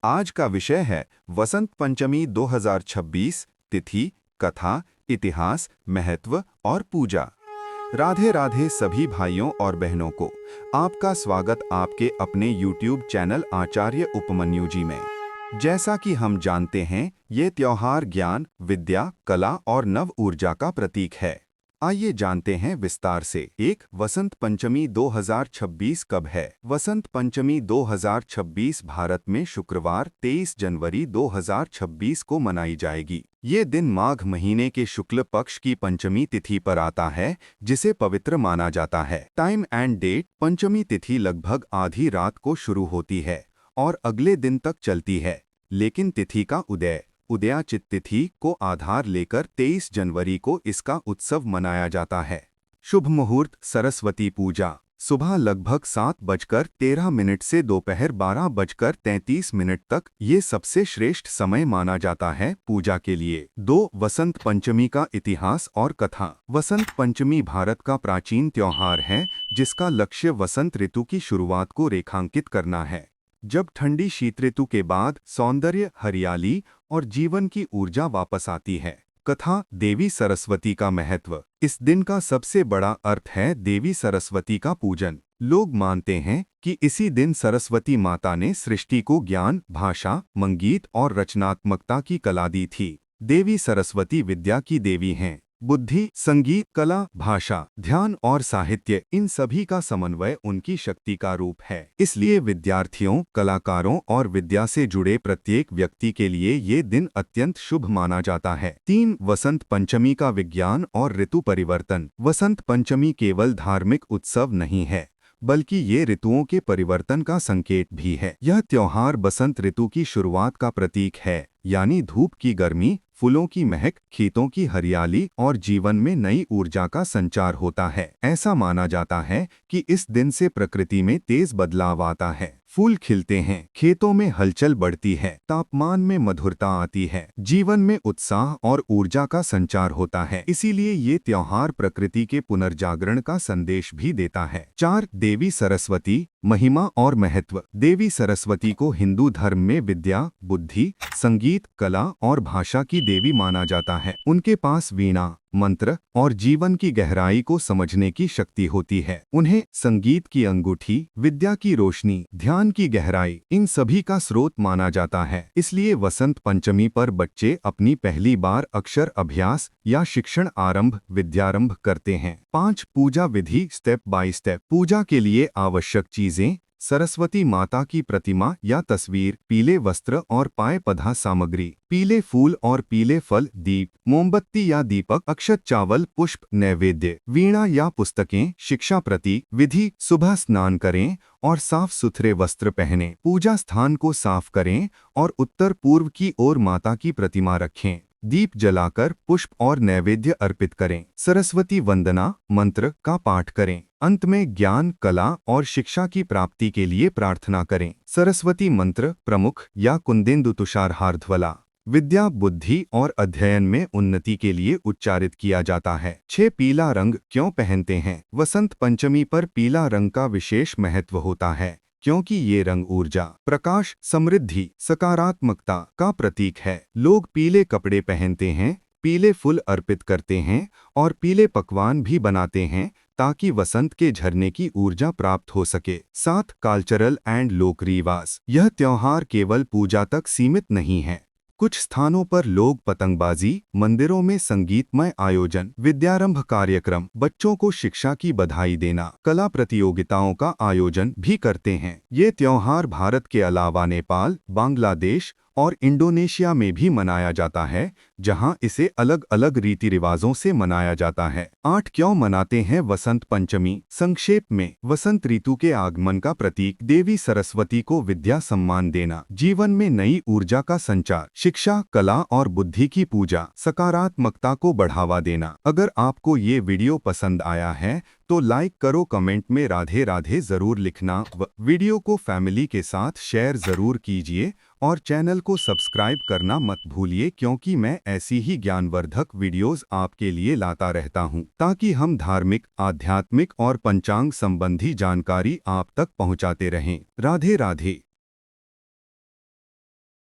आज का विषय है वसंत पंचमी 2026। तिथि, कथा, इतिहास, महत्व और पूजा। राधे राधे सभी भाइयों और बहनों को आपका स्वागत आपके अपने YouTube चैनल आचार्य उपमन्यु जी में। जैसा कि हम जानते हैं, ये त्योहार ज्ञान, विद्या, कला और नव ऊर्जा का प्रतीक है। आइए जानते हैं विस्तार से। एक, वसंत पंचमी 2026 कब है? वसंत पंचमी 2026 भारत में शुक्रवार 23 जनवरी 2026 को मनाई जाएगी। ये दिन माघ महीने के शुक्ल पक्ष की पंचमी तिथि पर आता है, जिसे पवित्र माना जाता है। टाइम एंड डेट: पंचमी तिथि लगभग आधी रात को शुरू होती है और अगले दिन तक चलती है, लेकिन तिथि का उदयाचित तिथि को आधार लेकर 23 जनवरी को इसका उत्सव मनाया जाता है। शुभ मुहूर्त: सरस्वती पूजा सुबह लगभग 7:13 से दोपहर 12:33 तक ये सबसे श्रेष्ठ समय माना जाता है पूजा के लिए। 2. वसंत पंचमी का इतिहास और कथा। वसंत पंचमी भारत का प्राचीन त्योहार है, जिसका लक्ष्य वसंत ऋतु की शुरुआत को रेखांकित करना है, जब ठंडी शीत ऋतु के बाद सौंदर्य, हरियाली और जीवन की ऊर्जा वापस आती है। कथा: देवी सरस्वती का महत्व। इस दिन का सबसे बड़ा अर्थ है देवी सरस्वती का पूजन। लोग मानते हैं कि इसी दिन सरस्वती माता ने सृष्टि को ज्ञान, भाषा, संगीत और रचनात्मकता की कला दी थी। देवी सरस्वती विद्या की देवी हैं। बुद्धि, संगीत, कला, भाषा, ध्यान और साहित्य, इन सभी का समन्वय उनकी शक्ति का रूप है। इसलिए विद्यार्थियों, कलाकारों और विद्या से जुड़े प्रत्येक व्यक्ति के लिए ये दिन अत्यंत शुभ माना जाता है। 3. वसंत पंचमी का विज्ञान और ऋतु परिवर्तन। वसंत पंचमी केवल धार्मिक उत्सव नहीं है, बल्कि ये ऋतुओं के परिवर्तन का संकेत भी है। यह त्योहार बसंत ऋतु की शुरुआत का प्रतीक है, यानी धूप की गर्मी, फूलों की महक, खेतों की हरियाली और जीवन में नई ऊर्जा का संचार होता है। ऐसा माना जाता है कि इस दिन से प्रकृति में तेज बदलाव आता है। फूल खिलते हैं, खेतों में हलचल बढ़ती है, तापमान में मधुरता आती है, जीवन में उत्साह और ऊर्जा का संचार होता है। इसीलिए ये त्योहार प्रकृति के पुनर्जागरण का संदेश भी देता है। 4. देवी सरस्वती, महिमा और महत्व। देवी सरस्वती को हिंदू धर्म में विद्या, बुद्धि, संगीत, कला और भाषा की देवी माना जाता है। उनके पास वीणा, मंत्र और जीवन की गहराई को समझने की शक्ति होती है। उन्हें संगीत की अंगूठी, विद्या की रोशनी, ध्यान की गहराई, इन सभी का स्रोत माना जाता है। इसलिए वसंत पंचमी पर बच्चे अपनी पहली बार अक्षर अभ्यास या शिक्षण विद्यारंभ करते हैं। 5. पूजा विधि स्टेप बाय स्टेप। पूजा के लिए आवश्यक चीजें: सरस्वती माता की प्रतिमा या तस्वीर, पीले वस्त्र और पाए पधा सामग्री, पीले फूल और पीले फल, दीप, मोमबत्ती या दीपक, अक्षत, चावल, पुष्प, नैवेद्य, वीणा या पुस्तकें, शिक्षा प्रतीक। विधि: सुबह स्नान करें और साफ सुथरे वस्त्र पहनें। पूजा स्थान को साफ करें और उत्तर पूर्व की ओर माता की प्रतिमा रखें। दीप जलाकर पुष्प और नैवेद्य अर्पित करें। सरस्वती वंदना मंत्र का पाठ करें। अंत में ज्ञान, कला और शिक्षा की प्राप्ति के लिए प्रार्थना करें। सरस्वती मंत्र प्रमुख या कुंदेंदु तुषार हार्ध्वला विद्या, बुद्धि और अध्ययन में उन्नति के लिए उच्चारित किया जाता है। 6. पीला रंग क्यों पहनते हैं? वसंत पंचमी पर पीला रंग का विशेष महत्व होता है, क्योंकि ये रंग ऊर्जा, प्रकाश, समृद्धि, सकारात्मकता का प्रतीक है। लोग पीले कपड़े पहनते हैं, पीले फूल अर्पित करते हैं और पीले पकवान भी बनाते हैं, ताकि वसंत के झरने की ऊर्जा प्राप्त हो सके। 7. कल्चरल एंड लोक रिवाज। यह त्योहार केवल पूजा तक सीमित नहीं है। कुछ स्थानों पर लोग पतंगबाजी, मंदिरों में संगीतमय आयोजन, विद्यारंभ कार्यक्रम, बच्चों को शिक्षा की बधाई देना, कला प्रतियोगिताओं का आयोजन भी करते हैं। ये त्योहार भारत के अलावा नेपाल, बांग्लादेश और इंडोनेशिया में भी मनाया जाता है, जहां इसे अलग अलग रीति रिवाजों से मनाया जाता है। 8. क्यों मनाते हैं वसंत पंचमी? संक्षेप में, वसंत ऋतु के आगमन का प्रतीक, देवी सरस्वती को विद्या सम्मान देना, जीवन में नई ऊर्जा का संचार, शिक्षा, कला और बुद्धि की पूजा, सकारात्मकता को बढ़ावा देना। अगर आपको ये वीडियो पसंद आया है तो लाइक करो, कमेंट में राधे राधे जरूर लिखना व वीडियो को फैमिली के साथ शेयर जरूर कीजिए और चैनल को सब्सक्राइब करना मत भूलिए, क्योंकि मैं ऐसी ही ज्ञानवर्धक वीडियोस आपके लिए लाता रहता हूं, ताकि हम धार्मिक, आध्यात्मिक और पंचांग संबंधी जानकारी आप तक पहुंचाते रहें। राधे राधे।